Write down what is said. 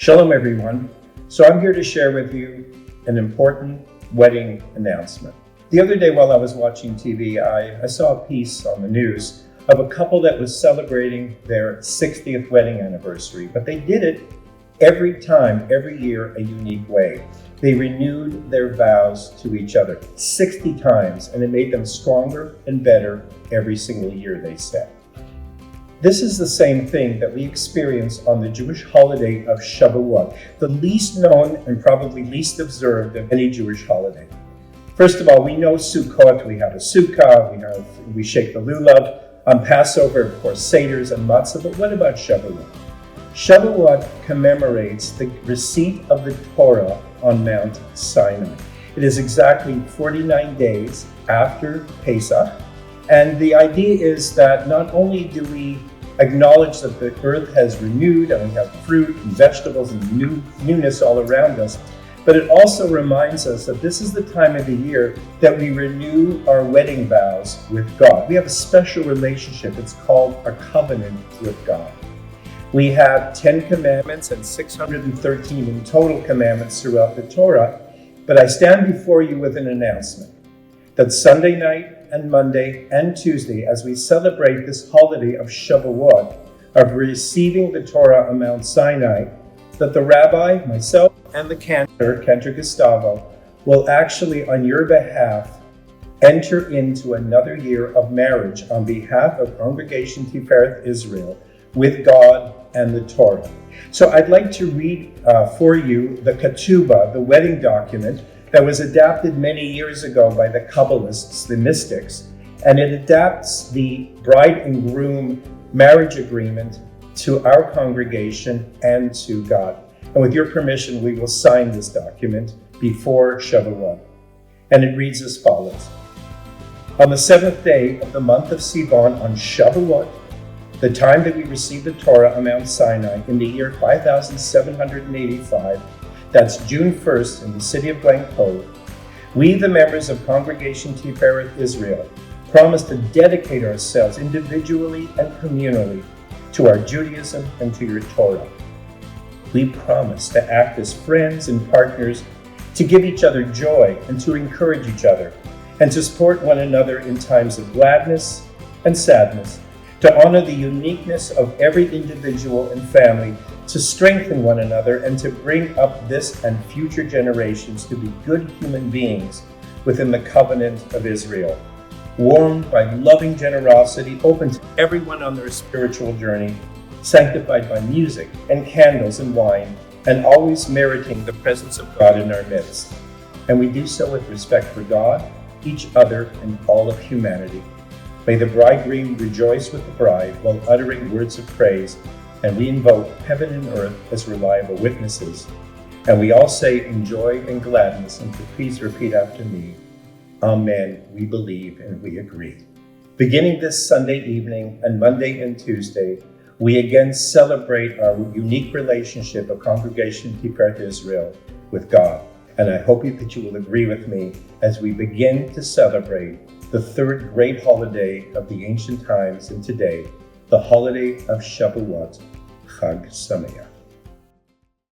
Shalom, everyone. So I'm here to share with you an important wedding announcement. The other day while I was watching TV, I saw a piece on the news of a couple that was celebrating their 60th wedding anniversary, but they did it every year, a unique way. They renewed their vows to each other 60 times, and it made them stronger and better every single year, they said. This is the same thing that we experience on the Jewish holiday of Shavuot, the least known and probably least observed of any Jewish holiday. First of all, we know Sukkot, we have a sukkah, we shake the lulav. On Passover, of course, seders and matzah, but what about Shavuot? Shavuot commemorates the receipt of the Torah on Mount Sinai. It is exactly 49 days after Pesach, and the idea is that not only do we acknowledge that the earth has renewed and we have fruit and vegetables and newness all around us, but it also reminds us that this is the time of the year that we renew our wedding vows with God. We have a special relationship. It's called a covenant with God. We have 10 commandments and 613 in total commandments throughout the Torah, but I stand before you with an announcement that Sunday night and Monday and Tuesday, as we celebrate this holiday of Shavuot, of receiving the Torah on Mount Sinai, that the rabbi, myself, and the cantor Gustavo, will actually, on your behalf, enter into another year of marriage on behalf of Congregation Tifereth Israel with God and the Torah. So I'd like to read for you the Ketubah, the wedding document, that was adapted many years ago by the Kabbalists, the mystics, and it adapts the bride and groom marriage agreement to our congregation and to God. And with your permission, we will sign this document before Shavuot. And it reads as follows. On the 7th day of the month of Sivan, on Shavuot, the time that we received the Torah on Mount Sinai in the year 5785, that's June 1st in the city of Glen Cove, we, the members of Congregation Tifereth Israel, promise to dedicate ourselves individually and communally to our Judaism and to your Torah. We promise to act as friends and partners, to give each other joy and to encourage each other, and to support one another in times of gladness and sadness, to honor the uniqueness of every individual and family, to strengthen one another, and to bring up this and future generations to be good human beings within the covenant of Israel, warmed by loving generosity, open to everyone on their spiritual journey, sanctified by music and candles and wine, and always meriting the presence of God in our midst. And we do so with respect for God, each other, and all of humanity. May the bridegroom rejoice with the bride while uttering words of praise, and we invoke heaven and earth as reliable witnesses. And we all say in joy and gladness, and please repeat after me, Amen, we believe and we agree. Beginning this Sunday evening and Monday and Tuesday, we again celebrate our unique relationship of Congregation Tifereth Israel with God. And I hope that you will agree with me as we begin to celebrate the third great holiday of the ancient times and today, the holiday of Shavuot, Chag Sameach.